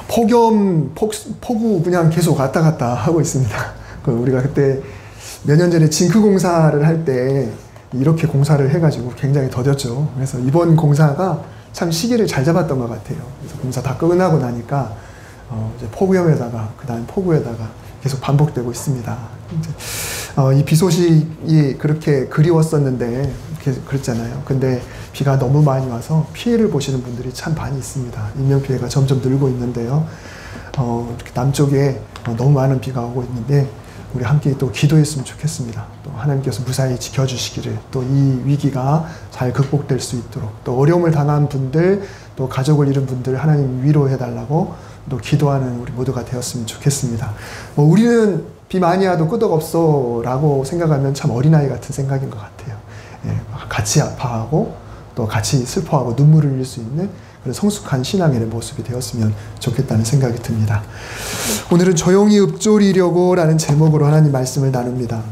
폭염, 폭우 그냥 계속 왔다 갔다 하고 있습니다. 우리가 그때 몇 년 전에 징크 공사를 할 때 이렇게 공사를 해가지고 굉장히 더뎠죠. 그래서 이번 공사가 참 시기를 잘 잡았던 것 같아요. 그래서 공사 다 끝나고 나니까 이제 폭염에다가 그 다음 폭우에다가 계속 반복되고 있습니다. 이제 이 비 소식이 그렇게 그리웠었는데 그랬잖아요. 근데 비가 너무 많이 와서 피해를 보시는 분들이 참 많이 있습니다. 인명피해가 점점 늘고 있는데요. 남쪽에 너무 많은 비가 오고 있는데 우리 함께 또 기도했으면 좋겠습니다. 또 하나님께서 무사히 지켜주시기를, 또 이 위기가 잘 극복될 수 있도록, 또 어려움을 당한 분들, 또 가족을 잃은 분들 하나님 위로해달라고 또 기도하는 우리 모두가 되었으면 좋겠습니다. 우리는 비 많이 와도 끄떡없어 라고 생각하면 참 어린아이 같은 생각인 것 같아요. 같이 아파하고 또 같이 슬퍼하고 눈물을 흘릴 수 있는 그런 성숙한 신앙의 모습이 되었으면 좋겠다는 생각이 듭니다. 오늘은 조용히 읊조리려고 라는 제목으로 하나님 말씀을 나눕니다.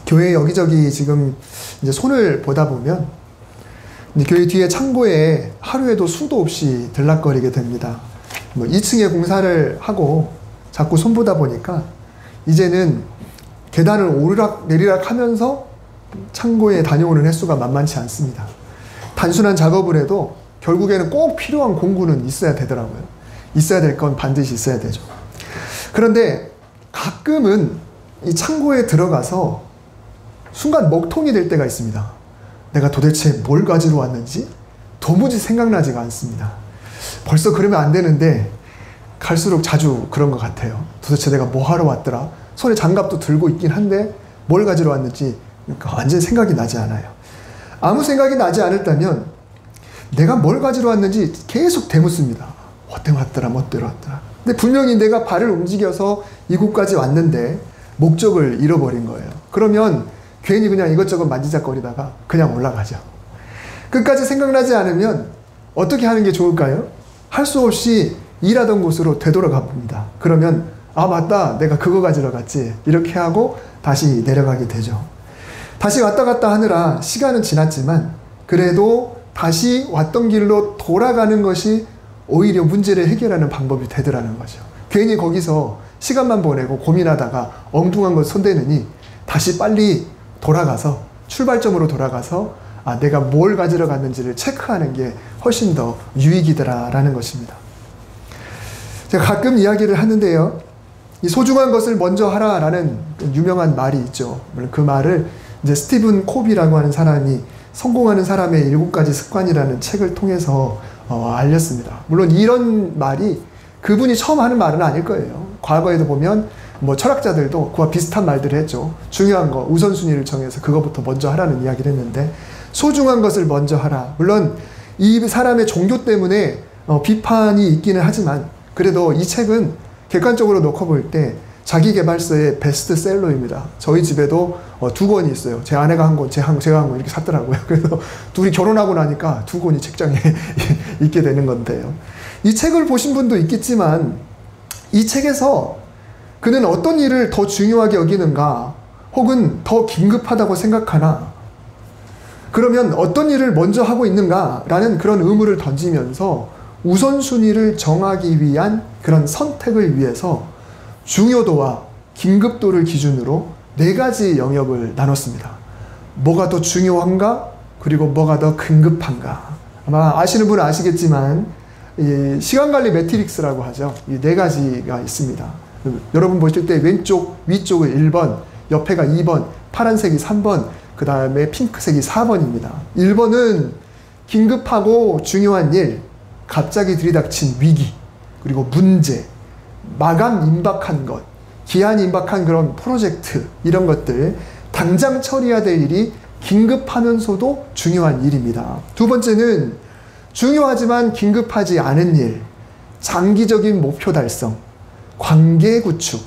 교회 여기저기 지금 이제 손을 보다 보면 교회 뒤에 창고에 하루에도 수도 없이 들락거리게 됩니다. 2층에 공사를 하고 자꾸 손보다 보니까 이제는 계단을 오르락 내리락 하면서 창고에 다녀오는 횟수가 만만치 않습니다. 단순한 작업을 해도 결국에는 꼭 필요한 공구는 있어야 되더라고요. 있어야 될 건 반드시 있어야 되죠. 그런데 가끔은 이 창고에 들어가서 순간 먹통이 될 때가 있습니다. 내가 도대체 뭘 가지러 왔는지 도무지 생각나지가 않습니다. 벌써 그러면 안 되는데 갈수록 자주 그런 것 같아요. 도대체 내가 뭐 하러 왔더라? 손에 장갑도 들고 있긴 한데 뭘 가지러 왔는지 완전 생각이 나지 않아요. 아무 생각이 나지 않았다면 내가 뭘 가지러 왔는지 계속 되묻습니다. 어때 왔더라, 멋대로 왔더라. 근데 분명히 내가 발을 움직여서 이곳까지 왔는데 목적을 잃어버린 거예요. 그러면 괜히 그냥 이것저것 만지작거리다가 그냥 올라가죠. 끝까지 생각나지 않으면 어떻게 하는 게 좋을까요? 할 수 없이 일하던 곳으로 되돌아가 봅니다. 그러면 아 맞다, 내가 그거 가지러 갔지, 이렇게 하고 다시 내려가게 되죠. 다시 왔다 갔다 하느라 시간은 지났지만 그래도 다시 왔던 길로 돌아가는 것이 오히려 문제를 해결하는 방법이 되더라는 거죠. 괜히 거기서 시간만 보내고 고민하다가 엉뚱한 것 손대느니 다시 빨리 돌아가서 출발점으로 돌아가서 아 내가 뭘 가지러 갔는지를 체크하는 게 훨씬 더 유익이더라라는 것입니다. 제가 가끔 이야기를 하는데요. 이 소중한 것을 먼저 하라라는 유명한 말이 있죠. 물론 그 말을 이제 스티븐 코비라고 하는 사람이 성공하는 사람의 7가지 습관이라는 책을 통해서 알렸습니다. 물론 이런 말이 그분이 처음 하는 말은 아닐 거예요. 과거에도 보면 뭐 철학자들도 그와 비슷한 말들을 했죠. 중요한 거 우선순위를 정해서 그거부터 먼저 하라는 이야기를 했는데 소중한 것을 먼저 하라. 물론 이 사람의 종교 때문에 비판이 있기는 하지만 그래도 이 책은 객관적으로 놓고 볼 때 자기계발서의 베스트셀러입니다. 저희 집에도 2권이 있어요. 제 아내가 한 권, 제가 한 권 이렇게 샀더라고요. 그래서 둘이 결혼하고 나니까 2권이 책장에 있게 되는 건데요. 이 책을 보신 분도 있겠지만 이 책에서 그는 어떤 일을 더 중요하게 여기는가 혹은 더 긴급하다고 생각하나 그러면 어떤 일을 먼저 하고 있는가 라는 그런 의문을 던지면서 우선순위를 정하기 위한 그런 선택을 위해서 중요도와 긴급도를 기준으로 4가지 영역을 나눴습니다. 뭐가 더 중요한가? 그리고 뭐가 더 긴급한가? 아마 아시는 분은 아시겠지만 이 시간관리 매트릭스라고 하죠. 이 4가지가 있습니다. 여러분 보실 때 왼쪽 위쪽은 1번, 옆에가 2번, 파란색이 3번, 그 다음에 핑크색이 4번입니다. 1번은 긴급하고 중요한 일, 갑자기 들이닥친 위기, 그리고 문제, 마감 임박한 것, 기한 임박한 그런 프로젝트, 이런 것들 당장 처리해야 될 일이 긴급하면서도 중요한 일입니다. 2번째는 중요하지만 긴급하지 않은 일, 장기적인 목표 달성, 관계 구축,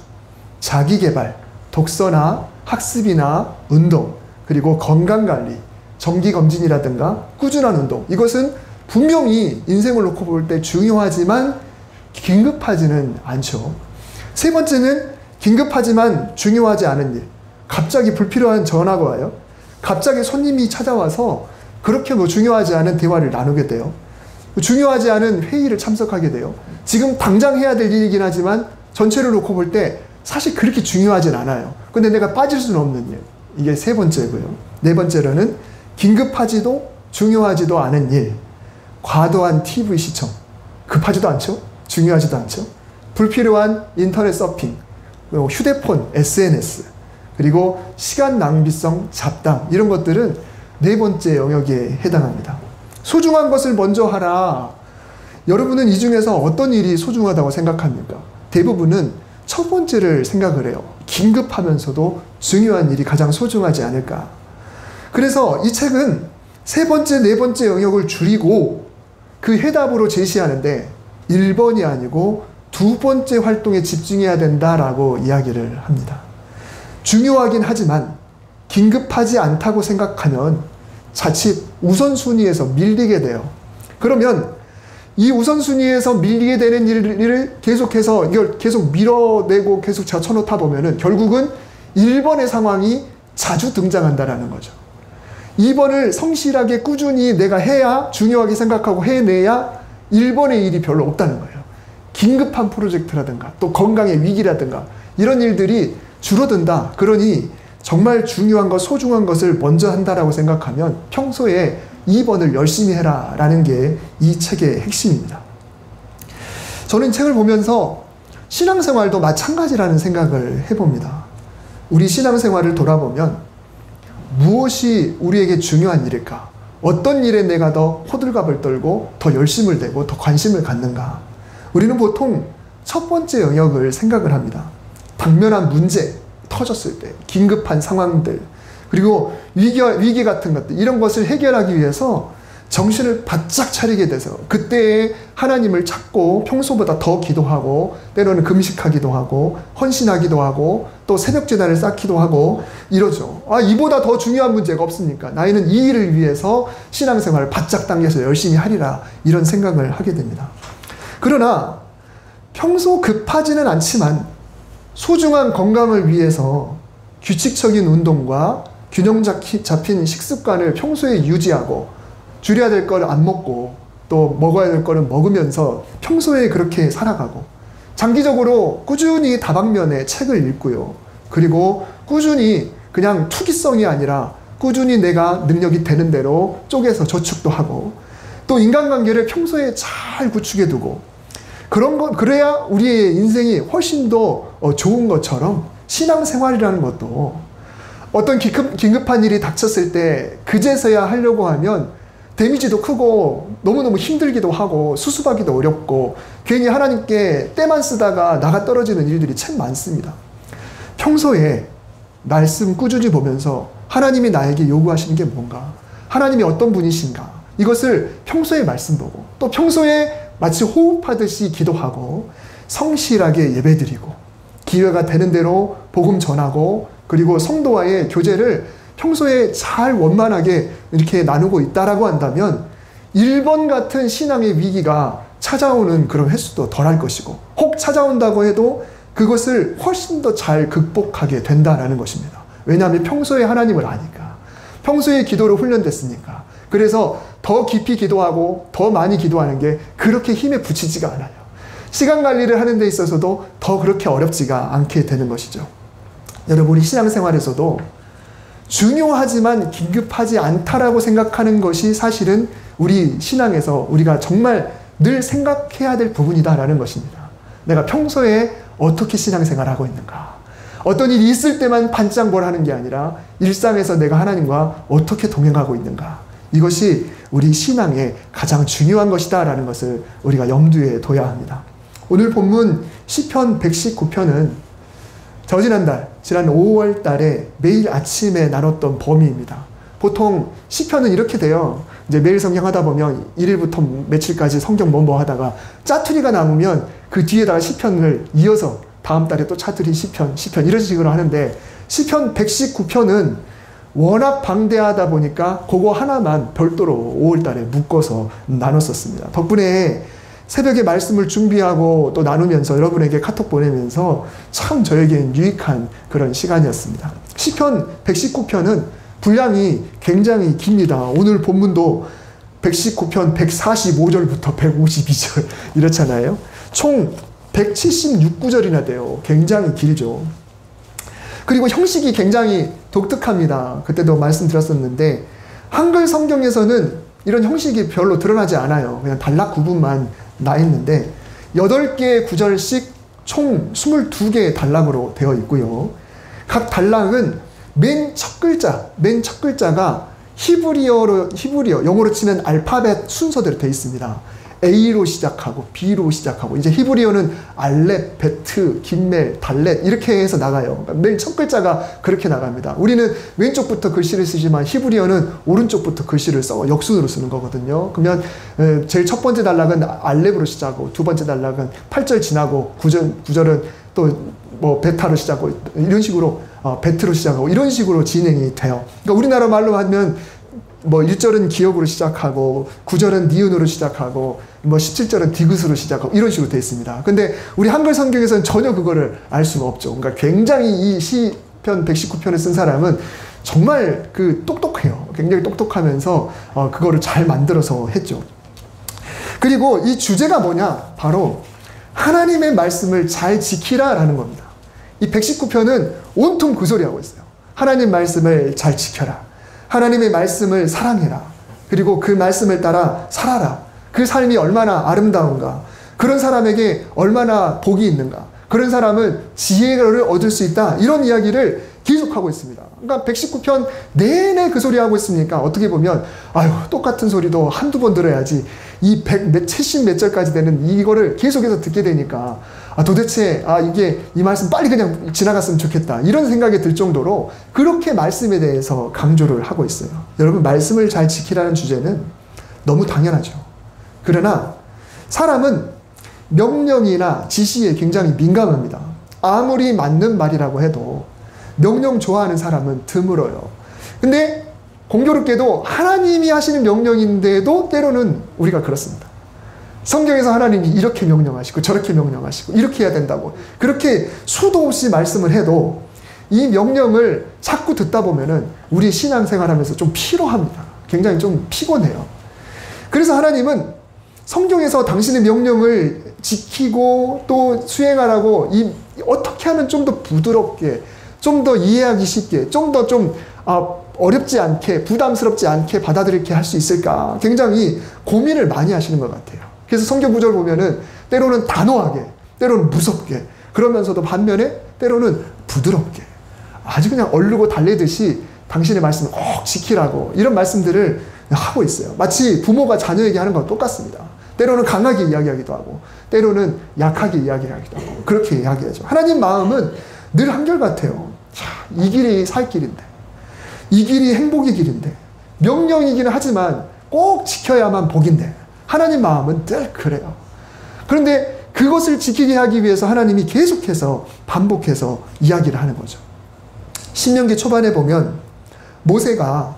자기개발, 독서나 학습이나 운동, 그리고 건강관리, 정기검진이라든가 꾸준한 운동, 이것은 분명히 인생을 놓고 볼 때 중요하지만 긴급하지는 않죠. 3번째는 긴급하지만 중요하지 않은 일, 갑자기 불필요한 전화가 와요. 갑자기 손님이 찾아와서 그렇게 뭐 중요하지 않은 대화를 나누게 돼요. 중요하지 않은 회의를 참석하게 돼요. 지금 당장 해야 될 일이긴 하지만 전체를 놓고 볼 때 사실 그렇게 중요하진 않아요. 근데 내가 빠질 수는 없는 일. 이게 세 번째고요. 네 번째로는 긴급하지도 중요하지도 않은 일. 과도한 TV 시청. 급하지도 않죠? 중요하지도 않죠? 불필요한 인터넷 서핑, 휴대폰, SNS, 그리고 시간 낭비성 잡담, 이런 것들은 네 번째 영역에 해당합니다. 소중한 것을 먼저 하라. 여러분은 이 중에서 어떤 일이 소중하다고 생각합니까? 대부분은 첫 번째를 생각을 해요. 긴급하면서도 중요한 일이 가장 소중하지 않을까. 그래서 이 책은 세 번째, 네 번째 영역을 줄이고 그 해답으로 제시하는데 1번이 아니고 두 번째 활동에 집중해야 된다라고 이야기를 합니다. 중요하긴 하지만 긴급하지 않다고 생각하면 자칫 우선순위에서 밀리게 돼요. 그러면 이 우선순위에서 밀리게 되는 일을 계속해서 이걸 계속 밀어내고 계속 젖혀놓다 보면은 결국은 1번의 상황이 자주 등장한다라는 거죠. 2번을 성실하게 꾸준히 내가 해야, 중요하게 생각하고 해내야 1번의 일이 별로 없다는 거예요. 긴급한 프로젝트라든가 또 건강의 위기라든가 이런 일들이 줄어든다. 그러니 정말 중요한 것, 소중한 것을 먼저 한다라고 생각하면 평소에 2번을 열심히 해라 라는 게 이 책의 핵심입니다. 저는 이 책을 보면서 신앙생활도 마찬가지라는 생각을 해봅니다. 우리 신앙생활을 돌아보면 무엇이 우리에게 중요한 일일까? 어떤 일에 내가 더 호들갑을 떨고 더 열심을 내고 더 관심을 갖는가? 우리는 보통 첫 번째 영역을 생각을 합니다. 당면한 문제 터졌을 때, 긴급한 상황들, 그리고 위기 같은 것들, 이런 것을 해결하기 위해서 정신을 바짝 차리게 돼서 그때에 하나님을 찾고 평소보다 더 기도하고 때로는 금식하기도 하고 헌신하기도 하고 또 새벽 제단을 쌓기도 하고 이러죠. 이보다 더 중요한 문제가 없습니까? 나이는 이 일을 위해서 신앙생활을 바짝 당겨서 열심히 하리라, 이런 생각을 하게 됩니다. 그러나 평소 급하지는 않지만 소중한 건강을 위해서 규칙적인 운동과 균형 잡힌 식습관을 평소에 유지하고 줄여야 될 걸 안 먹고 또 먹어야 될 거는 먹으면서 평소에 그렇게 살아가고 장기적으로 꾸준히 다방면에 책을 읽고요. 그리고 꾸준히 그냥 투기성이 아니라 꾸준히 내가 능력이 되는 대로 쪼개서 저축도 하고 또 인간관계를 평소에 잘 구축해 두고 그래야 우리의 인생이 훨씬 더 좋은 것처럼 신앙생활이라는 것도 어떤 긴급한 일이 닥쳤을 때 그제서야 하려고 하면 데미지도 크고 너무너무 힘들기도 하고 수습하기도 어렵고 괜히 하나님께 때만 쓰다가 나가 떨어지는 일들이 참 많습니다. 평소에 말씀 꾸준히 보면서 하나님이 나에게 요구하시는 게 뭔가, 하나님이 어떤 분이신가, 이것을 평소에 말씀 보고 또 평소에 마치 호흡하듯이 기도하고 성실하게 예배드리고 기회가 되는 대로 복음 전하고 그리고 성도와의 교제를 평소에 잘 원만하게 이렇게 나누고 있다라고 한다면 1번 같은 신앙의 위기가 찾아오는 그런 횟수도 덜할 것이고 혹 찾아온다고 해도 그것을 훨씬 더 잘 극복하게 된다라는 것입니다. 왜냐하면 평소에 하나님을 아니까, 평소에 기도로 훈련됐으니까. 그래서 더 깊이 기도하고 더 많이 기도하는 게 그렇게 힘에 부치지가 않아요. 시간 관리를 하는 데 있어서도 더 그렇게 어렵지가 않게 되는 것이죠. 여러분, 우리 신앙생활에서도 중요하지만 긴급하지 않다라고 생각하는 것이 사실은 우리 신앙에서 우리가 정말 늘 생각해야 될 부분이다라는 것입니다. 내가 평소에 어떻게 신앙생활하고 있는가? 어떤 일이 있을 때만 반짝 뭘 하는 게 아니라 일상에서 내가 하나님과 어떻게 동행하고 있는가? 이것이 우리 신앙의 가장 중요한 것이다라는 것을 우리가 염두에 둬야 합니다. 오늘 본문 시편 119편은 지난 5월 달에 매일 아침에 나눴던 범위입니다. 보통 시편은 이렇게 돼요. 이제 매일 성경 하다 보면 1일부터 며칠까지 성경 뭐 하다가 짜투리가 남으면 그 뒤에다가 시편을 이어서 다음 달에 또 짜투리 시편 이런 식으로 하는데 시편 119편은 워낙 방대하다 보니까 그거 하나만 별도로 5월 달에 묶어서 나눴었습니다. 덕분에 새벽에 말씀을 준비하고 또 나누면서 여러분에게 카톡 보내면서 참 저에겐 유익한 그런 시간이었습니다. 시편 119편은 분량이 굉장히 깁니다. 오늘 본문도 119편 145절부터 152절 이렇잖아요. 총 176구절이나 돼요. 굉장히 길죠. 그리고 형식이 굉장히 독특합니다. 그때도 말씀드렸었는데 한글 성경에서는 이런 형식이 별로 드러나지 않아요. 그냥 단락 구분만 나 있는데 8개의 구절씩 총 22개의 단락으로 되어 있고요. 각 단락은 맨 첫 글자가 히브리어, 영어로 치면 알파벳 순서대로 되어 있습니다. A로 시작하고 B로 시작하고 이제 히브리어는 알렙, 베트, 김멜, 달렛 이렇게 해서 나가요. 그러니까 맨 첫 글자가 그렇게 나갑니다. 우리는 왼쪽부터 글씨를 쓰지만 히브리어는 오른쪽부터 글씨를 써 역순으로 쓰는 거거든요. 그러면 제일 첫 번째 단락은 알렙으로 시작하고 두 번째 단락은 8절 지나고 9절은 또 뭐 베타로 시작하고 이런 식으로 베트로 시작하고 이런 식으로 진행이 돼요. 그러니까 우리나라 말로 하면 뭐 1절은 기역으로 시작하고 9절은 니은으로 시작하고 뭐 17절은 디귿으로 시작하고 이런 식으로 되어 있습니다. 근데 우리 한글 성경에서는 전혀 그거를 알 수가 없죠. 그러니까 굉장히 이 시편 119편을 쓴 사람은 정말 그 똑똑해요. 굉장히 똑똑하면서 그거를 잘 만들어서 했죠. 그리고 이 주제가 뭐냐? 바로 하나님의 말씀을 잘 지키라라는 겁니다. 이 119편은 온통 그 소리 하고 있어요. 하나님 말씀을 잘 지켜라. 하나님의 말씀을 사랑해라. 그리고 그 말씀을 따라 살아라. 그 삶이 얼마나 아름다운가. 그런 사람에게 얼마나 복이 있는가. 그런 사람은 지혜를 얻을 수 있다. 이런 이야기를 계속하고 있습니다. 그러니까 119편 내내 그 소리 하고 있으니까 어떻게 보면 아유 똑같은 소리도 한두 번 들어야지 이 70 몇 절까지 되는 이거를 계속해서 듣게 되니까 도대체 이게 이 말씀 빨리 그냥 지나갔으면 좋겠다 이런 생각이 들 정도로 그렇게 말씀에 대해서 강조를 하고 있어요. 여러분 말씀을 잘 지키라는 주제는 너무 당연하죠. 그러나 사람은 명령이나 지시에 굉장히 민감합니다. 아무리 맞는 말이라고 해도 명령 좋아하는 사람은 드물어요. 근데 공교롭게도 하나님이 하시는 명령인데도 때로는 우리가 그렇습니다. 성경에서 하나님이 이렇게 명령하시고 저렇게 명령하시고 이렇게 해야 된다고 그렇게 수도 없이 말씀을 해도 이 명령을 자꾸 듣다 보면은 우리 신앙생활하면서 좀 피로합니다. 굉장히 좀 피곤해요. 그래서 하나님은 성경에서 당신의 명령을 지키고 또 수행하라고 어떻게 하면 좀 더 부드럽게 좀 더 이해하기 쉽게 좀 더 어렵지 않게 부담스럽지 않게 받아들이게 할 수 있을까 굉장히 고민을 많이 하시는 것 같아요. 그래서 성경 구절 보면은 때로는 단호하게 때로는 무섭게 그러면서도 반면에 때로는 부드럽게 아주 그냥 얼르고 달래듯이 당신의 말씀을 꼭 지키라고 이런 말씀들을 하고 있어요. 마치 부모가 자녀에게 하는 것과 똑같습니다. 때로는 강하게 이야기하기도 하고 때로는 약하게 이야기하기도 하고 그렇게 이야기하죠. 하나님 마음은 늘 한결같아요. 이 길이 살 길인데 이 길이 행복의 길인데 명령이기는 하지만 꼭 지켜야만 복인데 하나님 마음은 늘 그래요. 그런데 그것을 지키게 하기 위해서 하나님이 계속해서 반복해서 이야기를 하는 거죠. 신명기 초반에 보면 모세가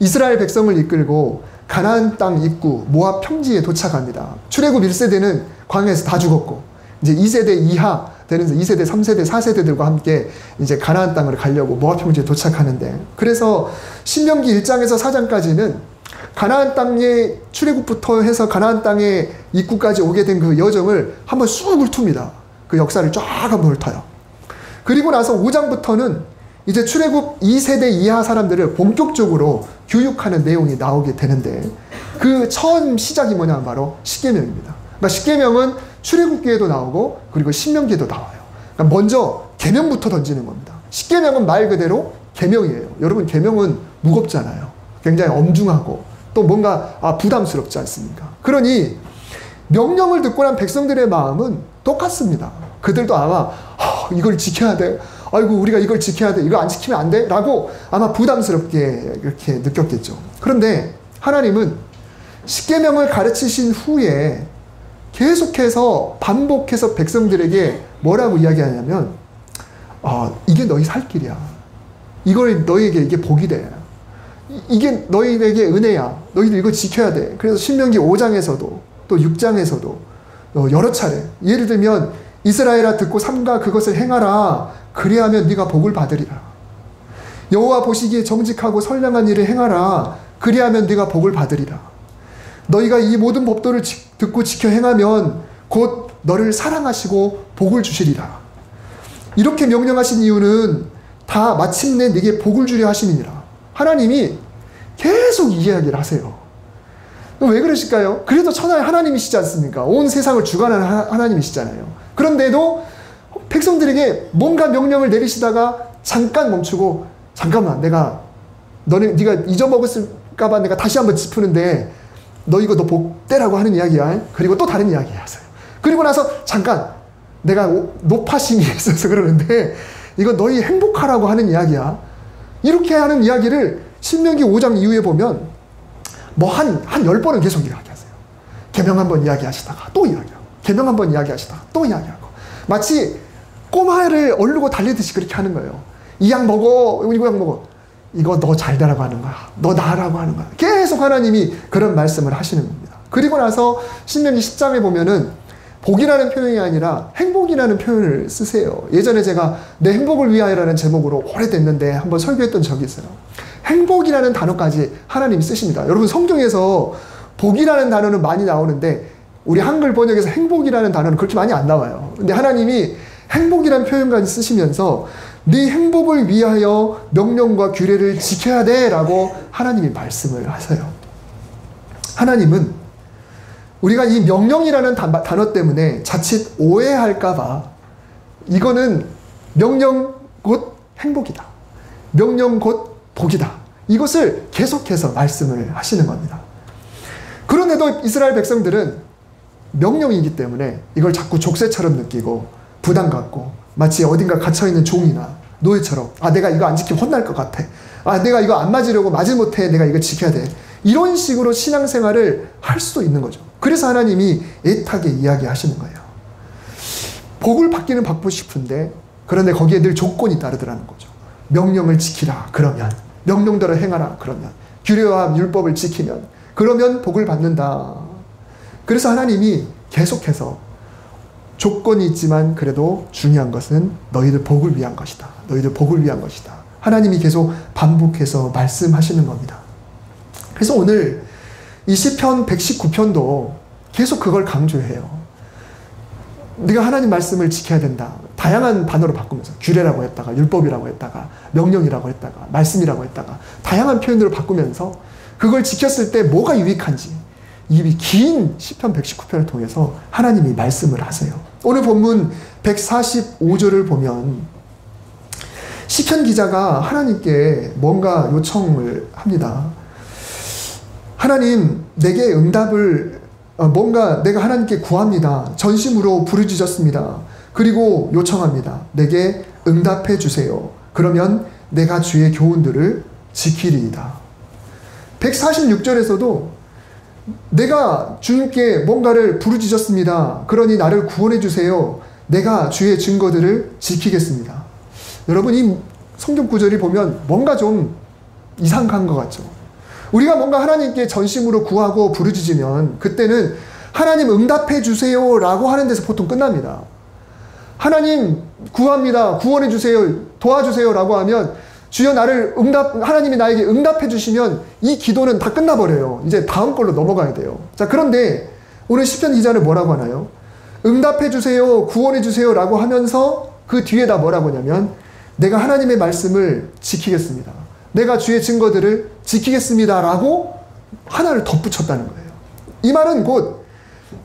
이스라엘 백성을 이끌고 가나안 땅 입구 모압 평지에 도착합니다. 출애굽 1세대는 광야에서 다 죽었고 이제 2세대 이하 되는 2세대, 3세대, 4세대들과 함께 이제 가나안 땅을 가려고 모압 평지에 도착하는데 그래서 신명기 1장에서 4장까지는 가나안 땅의 출애굽부터 해서 가나안 땅의 입구까지 오게 된 그 여정을 한번 쑥 훑습니다. 그 역사를 쫙 한번 훑어요. 그리고 나서 5장부터는 이제 출애굽 2세대 이하 사람들을 본격적으로 교육하는 내용이 나오게 되는데 그 처음 시작이 뭐냐면 바로 십계명입니다. 그러니까 십계명은 출애굽기에도 나오고 그리고 신명기에도 나와요. 그러니까 먼저 계명부터 던지는 겁니다. 십계명은 말 그대로 계명이에요. 여러분 계명은 무겁잖아요. 굉장히 엄중하고 또 뭔가 부담스럽지 않습니까? 그러니 명령을 듣고 난 백성들의 마음은 똑같습니다. 그들도 아마 이걸 지켜야 돼. 아이고 우리가 이걸 지켜야 돼. 이거 안 지키면 안 돼. 라고 아마 부담스럽게 이렇게 느꼈겠죠. 그런데 하나님은 십계명을 가르치신 후에 계속해서 반복해서 백성들에게 뭐라고 이야기하냐면 이게 너희 살 길이야. 이걸 너희에게 이게 복이 돼. 이게 너희에게 은혜야. 너희들 이거 지켜야 돼. 그래서 신명기 5장에서도 또 6장에서도 여러 차례 예를 들면 이스라엘아 듣고 삼가 그것을 행하라. 그리하면 네가 복을 받으리라. 여호와 보시기에 정직하고 선량한 일을 행하라. 그리하면 네가 복을 받으리라. 너희가 이 모든 법도를 듣고 지켜 행하면 곧 너를 사랑하시고 복을 주시리라. 이렇게 명령하신 이유는 다 마침내 네게 복을 주려 하심이니라. 하나님이 계속 이 이야기를 하세요. 왜 그러실까요? 그래도 천하의 하나님이시지 않습니까? 온 세상을 주관하는 하나님이시잖아요. 그런데도 백성들에게 뭔가 명령을 내리시다가 잠깐 멈추고, 잠깐만, 네가 잊어먹었을까봐 내가 다시 한번 짚으는데 너 이거 너 복되라고 하는 이야기야. 그리고 또 다른 이야기 하세요. 그리고 나서 잠깐, 내가 노파심이 있어서 그러는데 이거 너희 행복하라고 하는 이야기야. 이렇게 하는 이야기를 신명기 5장 이후에 보면 한 10번은 계속 이야기하세요. 계명 한번 이야기하시다가 또 이야기하고, 계명 한번 이야기하시다가 또 이야기하고, 마치 꼬마를 얼르고 달리듯이 그렇게 하는 거예요. 이 약 먹어, 이거 약 먹어. 이거 너 잘 되라고 하는 거야. 너 나으라고 하는 거야. 계속 하나님이 그런 말씀을 하시는 겁니다. 그리고 나서 신명기 10장에 보면은 복이라는 표현이 아니라 행복이라는 표현을 쓰세요. 예전에 제가 내 행복을 위하여라는 제목으로 오래됐는데 한번 설교했던 적이 있어요. 행복이라는 단어까지 하나님이 쓰십니다. 여러분, 성경에서 복이라는 단어는 많이 나오는데 우리 한글 번역에서 행복이라는 단어는 그렇게 많이 안 나와요. 근데 하나님이 행복이라는 표현까지 쓰시면서 네 행복을 위하여 명령과 규례를 지켜야 돼 라고 하나님이 말씀을 하세요. 하나님은 우리가 이 명령이라는 단어 때문에 자칫 오해할까봐 이거는 명령 곧 행복이다, 명령 곧 복이다, 이것을 계속해서 말씀을 하시는 겁니다. 그런데도 이스라엘 백성들은 명령이기 때문에 이걸 자꾸 족쇄처럼 느끼고 부담 갖고, 마치 어딘가 갇혀있는 종이나 노예처럼, 내가 이거 안 지키면 혼날 것 같아, 내가 이거 안 맞으려고 마지못해 내가 이거 지켜야 돼, 이런 식으로 신앙생활을 할 수도 있는 거죠. 그래서 하나님이 애타게 이야기하시는 거예요. 복을 받기는 받고 싶은데, 그런데 거기에 늘 조건이 따르더라는 거죠. 명령을 지키라 그러면, 명령대로 행하라 그러면, 규례와 율법을 지키면, 그러면 복을 받는다. 그래서 하나님이 계속해서 조건이 있지만 그래도 중요한 것은 너희들 복을 위한 것이다, 너희들 복을 위한 것이다, 하나님이 계속 반복해서 말씀하시는 겁니다. 그래서 오늘 이 시편 119편도 계속 그걸 강조해요. 네가 하나님 말씀을 지켜야 된다. 다양한 단어로 바꾸면서 규례라고 했다가 율법이라고 했다가 명령이라고 했다가 말씀이라고 했다가 다양한 표현으로 바꾸면서 그걸 지켰을 때 뭐가 유익한지 이 긴 시편 119편을 통해서 하나님이 말씀을 하세요. 오늘 본문 145절을 보면 시편 기자가 하나님께 뭔가 요청을 합니다. 하나님, 내게 응답을 뭔가 내가 하나님께 구합니다. 전심으로 부르짖었습니다. 그리고 요청합니다. 내게 응답해 주세요. 그러면 내가 주의 교훈들을 지키리이다. 146절에서도 내가 주님께 뭔가를 부르짖었습니다. 그러니 나를 구원해 주세요. 내가 주의 증거들을 지키겠습니다. 여러분, 이 성경 구절이 보면 뭔가 좀 이상한 것 같죠? 우리가 뭔가 하나님께 전심으로 구하고 부르짖으면 그때는 하나님 응답해 주세요 라고 하는 데서 보통 끝납니다. 하나님 구합니다, 구원해 주세요, 도와주세요 라고 하면 주여 나를 하나님이 나에게 응답해 주시면 이 기도는 다 끝나버려요. 이제 다음 걸로 넘어가야 돼요. 자, 그런데 오늘 시편 기자는 뭐라고 하나요? 응답해 주세요, 구원해 주세요 라고 하면서 그 뒤에다 뭐라고 하냐면 내가 하나님의 말씀을 지키겠습니다, 내가 주의 증거들을 지키겠습니다 라고 하나를 덧붙였다는 거예요. 이 말은 곧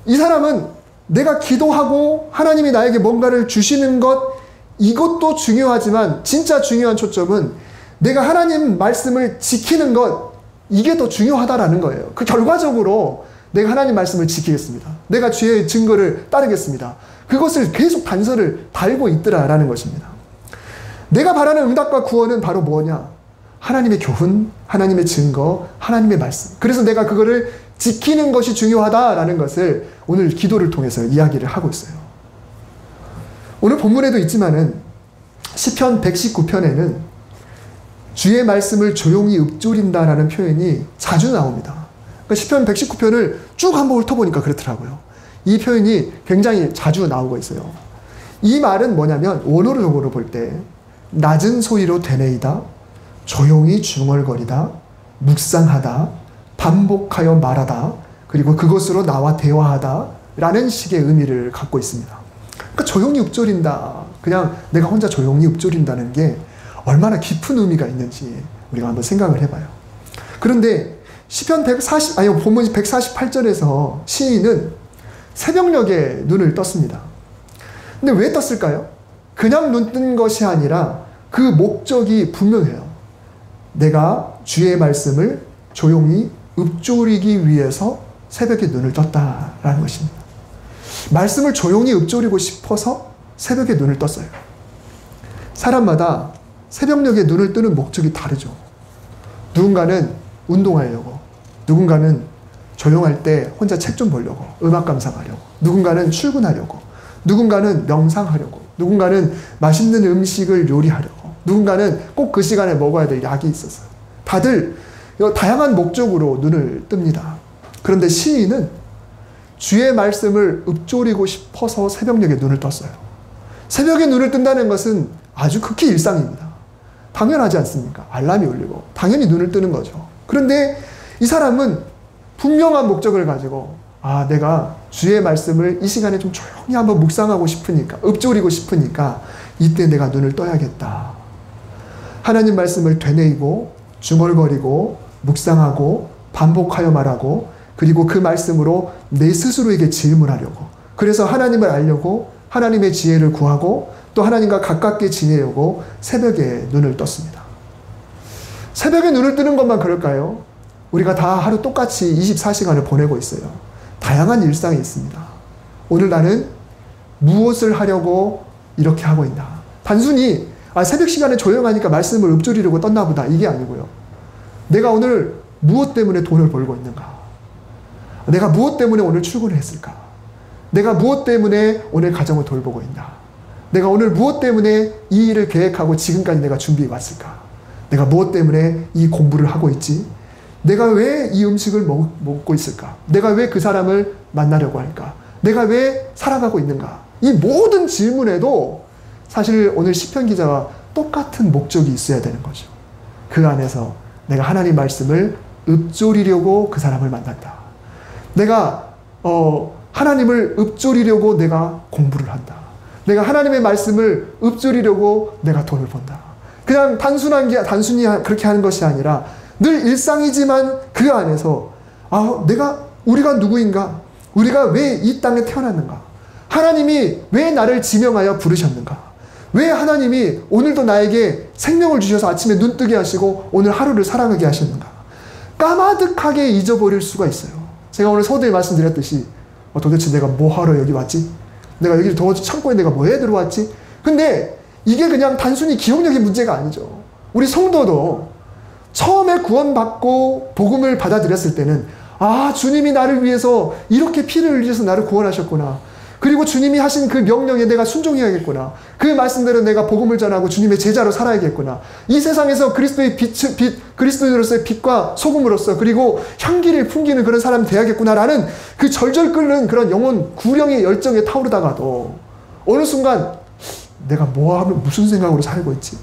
이 사람은 내가 기도하고 하나님이 나에게 뭔가를 주시는 것, 이것도 중요하지만 진짜 중요한 초점은 내가 하나님 말씀을 지키는 것, 이게 더 중요하다라는 거예요. 그 결과적으로 내가 하나님 말씀을 지키겠습니다, 내가 주의 증거를 따르겠습니다, 그것을 계속 단서를 달고 있더라라는 것입니다. 내가 바라는 응답과 구원은 바로 뭐냐? 하나님의 교훈, 하나님의 증거, 하나님의 말씀. 그래서 내가 그거를 지키는 것이 중요하다라는 것을 오늘 기도를 통해서 이야기를 하고 있어요. 오늘 본문에도 있지만은 시편 119편에는 주의 말씀을 조용히 읊조린다라는 표현이 자주 나옵니다. 그러니까 시편 119편을 쭉 한번 훑어보니까 그렇더라고요. 이 표현이 굉장히 자주 나오고 있어요. 이 말은 뭐냐면 원어적으로 볼 때 낮은 소리로 되뇌이다, 조용히 중얼거리다, 묵상하다, 반복하여 말하다, 그리고 그것으로 나와 대화하다라는 식의 의미를 갖고 있습니다. 그러니까 조용히 읊조린다. 그냥 내가 혼자 조용히 읊조린다는 게 얼마나 깊은 의미가 있는지 우리가 한번 생각을 해봐요. 그런데 시편 본문 148절에서 시인은 새벽녘에 눈을 떴습니다. 근데 왜 떴을까요? 그냥 눈 뜬 것이 아니라 그 목적이 분명해요. 내가 주의 말씀을 조용히 읊조리기 위해서 새벽에 눈을 떴다라는 것입니다. 말씀을 조용히 읊조리고 싶어서 새벽에 눈을 떴어요. 사람마다 새벽녘에 눈을 뜨는 목적이 다르죠. 누군가는 운동하려고, 누군가는 조용할 때 혼자 책 좀 보려고, 음악 감상하려고, 누군가는 출근하려고, 누군가는 명상하려고, 누군가는 맛있는 음식을 요리하려고, 누군가는 꼭 그 시간에 먹어야 될 약이 있어서 다들 다양한 목적으로 눈을 뜹니다. 그런데 시인은 주의 말씀을 읊조리고 싶어서 새벽녘에 눈을 떴어요. 새벽에 눈을 뜬다는 것은 아주 극히 일상입니다. 당연하지 않습니까? 알람이 울리고 당연히 눈을 뜨는 거죠. 그런데 이 사람은 분명한 목적을 가지고 내가 주의 말씀을 이 시간에 좀 조용히 한번 묵상하고 싶으니까, 읊조리고 싶으니까 이때 내가 눈을 떠야겠다. 하나님 말씀을 되뇌이고 중얼거리고 묵상하고 반복하여 말하고, 그리고 그 말씀으로 내 스스로에게 질문하려고, 그래서 하나님을 알려고 하나님의 지혜를 구하고 또 하나님과 가깝게 지내려고 새벽에 눈을 떴습니다. 새벽에 눈을 뜨는 것만 그럴까요? 우리가 다 하루 똑같이 24시간을 보내고 있어요. 다양한 일상이 있습니다. 오늘 나는 무엇을 하려고 이렇게 하고 있나? 단순히 새벽 시간에 조용하니까 말씀을 읊조리려고 떴나 보다, 이게 아니고요. 내가 오늘 무엇 때문에 돈을 벌고 있는가? 내가 무엇 때문에 오늘 출근을 했을까? 내가 무엇 때문에 오늘 가정을 돌보고 있나? 내가 오늘 무엇 때문에 이 일을 계획하고 지금까지 내가 준비해 왔을까? 내가 무엇 때문에 이 공부를 하고 있지? 내가 왜 이 음식을 먹고 있을까? 내가 왜 그 사람을 만나려고 할까? 내가 왜 살아가고 있는가? 이 모든 질문에도 사실 오늘 시편 기자와 똑같은 목적이 있어야 되는 거죠. 그 안에서 내가 하나님 말씀을 읊조리려고 그 사람을 만난다. 내가 하나님을 읊조리려고 내가 공부를 한다. 내가 하나님의 말씀을 읊조리려고 내가 돈을 번다. 그냥 단순히 그렇게 하는 것이 아니라 늘 일상이지만 그 안에서 우리가 누구인가? 우리가 왜 이 땅에 태어났는가? 하나님이 왜 나를 지명하여 부르셨는가? 왜 하나님이 오늘도 나에게 생명을 주셔서 아침에 눈 뜨게 하시고 오늘 하루를 살아가게 하셨는가? 까마득하게 잊어버릴 수가 있어요. 제가 오늘 서두에 말씀드렸듯이 도대체 내가 뭐 하러 여기 왔지? 내가 여기 창고에 내가 뭐해 들어왔지? 근데 이게 그냥 단순히 기억력의 문제가 아니죠. 우리 성도도 처음에 구원받고 복음을 받아들였을 때는 주님이 나를 위해서 이렇게 피를 흘려서 나를 구원하셨구나. 그리고 주님이 하신 그 명령에 내가 순종해야겠구나. 그 말씀대로 내가 복음을 전하고 주님의 제자로 살아야겠구나. 이 세상에서 그리스도의 그리스도인으로서의 빛과 소금으로서 그리고 향기를 풍기는 그런 사람이 돼야겠구나라는 그 절절 끓는 그런 영혼 구령의 열정에 타오르다가도 어느 순간 내가 무슨 생각으로 살고 있지?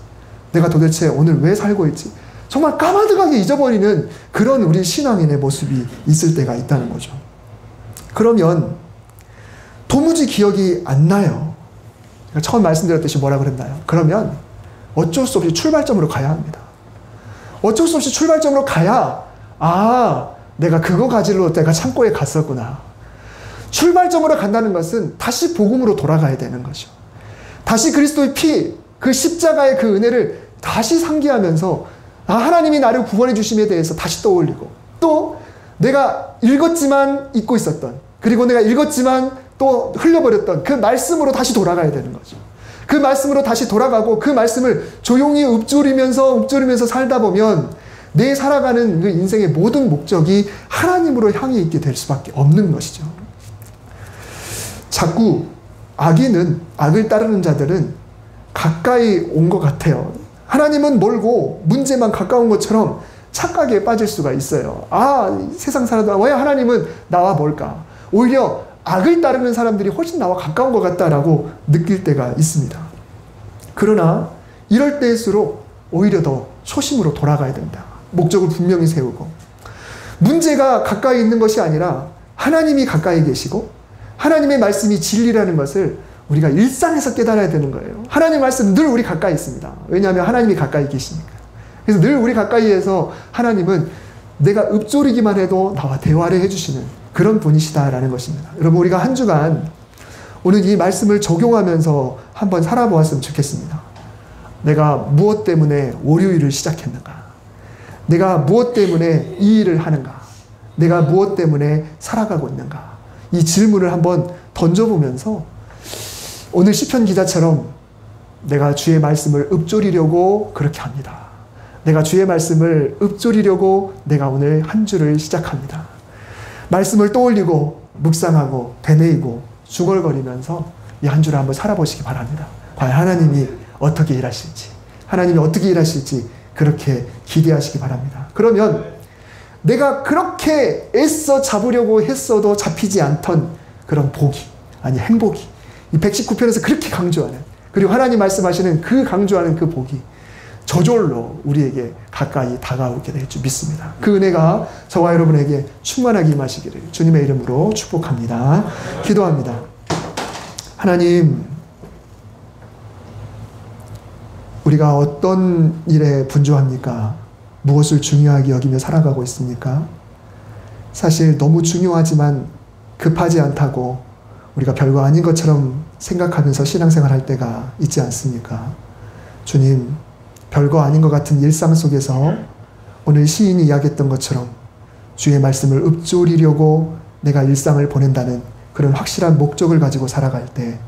내가 도대체 오늘 왜 살고 있지? 정말 까마득하게 잊어버리는 그런 우리 신앙인의 모습이 있을 때가 있다는 거죠. 그러면 도무지 기억이 안 나요. 처음 말씀드렸듯이 뭐라 그랬나요? 그러면 어쩔 수 없이 출발점으로 가야 합니다. 어쩔 수 없이 출발점으로 가야 내가 그거 가지러 내가 창고에 갔었구나. 출발점으로 간다는 것은 다시 복음으로 돌아가야 되는 거죠. 다시 그리스도의 피, 그 십자가의 그 은혜를 다시 상기하면서 하나님이 나를 구원해 주심에 대해서 다시 떠올리고, 또 내가 읽었지만 잊고 있었던, 그리고 내가 읽었지만 또 흘려버렸던 그 말씀으로 다시 돌아가야 되는 거죠. 그 말씀으로 다시 돌아가고 그 말씀을 조용히 읊조리면서 살다 보면 내 살아가는 그 인생의 모든 목적이 하나님으로 향해 있게 될 수밖에 없는 것이죠. 자꾸 악을 따르는 자들은 가까이 온 것 같아요. 하나님은 멀고 문제만 가까운 것처럼 착각에 빠질 수가 있어요. 세상 살아도 왜 하나님은 나와 멀까? 오히려 악을 따르는 사람들이 훨씬 나와 가까운 것 같다라고 느낄 때가 있습니다. 그러나 이럴 때일수록 오히려 더 초심으로 돌아가야 된다. 목적을 분명히 세우고 문제가 가까이 있는 것이 아니라 하나님이 가까이 계시고 하나님의 말씀이 진리라는 것을 우리가 일상에서 깨달아야 되는 거예요. 하나님의 말씀은 늘 우리 가까이 있습니다. 왜냐하면 하나님이 가까이 계시니까. 그래서 늘 우리 가까이에서 하나님은 내가 읊조리기만 해도 나와 대화를 해주시는 그런 분이시다라는 것입니다. 여러분, 우리가 한 주간 오늘 이 말씀을 적용하면서 한번 살아보았으면 좋겠습니다. 내가 무엇 때문에 월요일을 시작했는가? 내가 무엇 때문에 이 일을 하는가? 내가 무엇 때문에 살아가고 있는가? 이 질문을 한번 던져보면서 오늘 시편 기자처럼 내가 주의 말씀을 읊조리려고 그렇게 합니다. 내가 주의 말씀을 읊조리려고 내가 오늘 한 주를 시작합니다. 말씀을 떠올리고 묵상하고 되뇌이고 중얼거리면서 이 한 주를 한번 살아보시기 바랍니다. 과연 하나님이 어떻게 일하실지, 하나님이 어떻게 일하실지 그렇게 기대하시기 바랍니다. 그러면 내가 그렇게 애써 잡으려고 했어도 잡히지 않던 그런 복이, 아니 행복이, 이 119편에서 그렇게 강조하는, 그리고 하나님 말씀하시는 그 강조하는 그 복이 저절로 우리에게 가까이 다가오게 될 줄 믿습니다. 그 은혜가 저와 여러분에게 충만하게 임하시기를 주님의 이름으로 축복합니다. 기도합니다. 하나님, 우리가 어떤 일에 분주합니까? 무엇을 중요하게 여기며 살아가고 있습니까? 사실 너무 중요하지만 급하지 않다고 우리가 별거 아닌 것처럼 생각하면서 신앙생활 할 때가 있지 않습니까? 주님, 별거 아닌 것 같은 일상 속에서 오늘 시인이 이야기했던 것처럼 주의 말씀을 읊조리려고 내가 일상을 보낸다는 그런 확실한 목적을 가지고 살아갈 때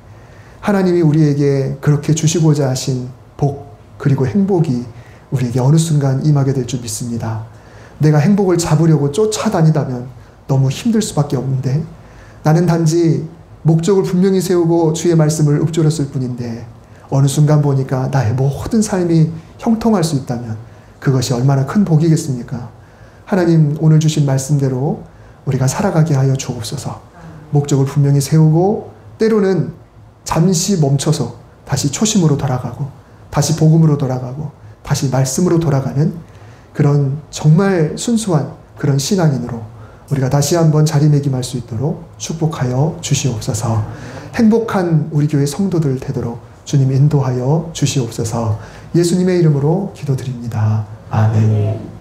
하나님이 우리에게 그렇게 주시고자 하신 복 그리고 행복이 우리에게 어느 순간 임하게 될 줄 믿습니다. 내가 행복을 잡으려고 쫓아다니다면 너무 힘들 수밖에 없는데 나는 단지 목적을 분명히 세우고 주의 말씀을 읊조렸을 뿐인데 어느 순간 보니까 나의 모든 삶이 형통할 수 있다면 그것이 얼마나 큰 복이겠습니까? 하나님, 오늘 주신 말씀대로 우리가 살아가게 하여 주옵소서. 목적을 분명히 세우고 때로는 잠시 멈춰서 다시 초심으로 돌아가고 다시 복음으로 돌아가고 다시 말씀으로 돌아가는 그런 정말 순수한 그런 신앙인으로 우리가 다시 한번 자리매김할 수 있도록 축복하여 주시옵소서. 행복한 우리 교회 성도들 되도록 주님 인도하여 주시옵소서. 예수님의 이름으로 기도드립니다. 아멘.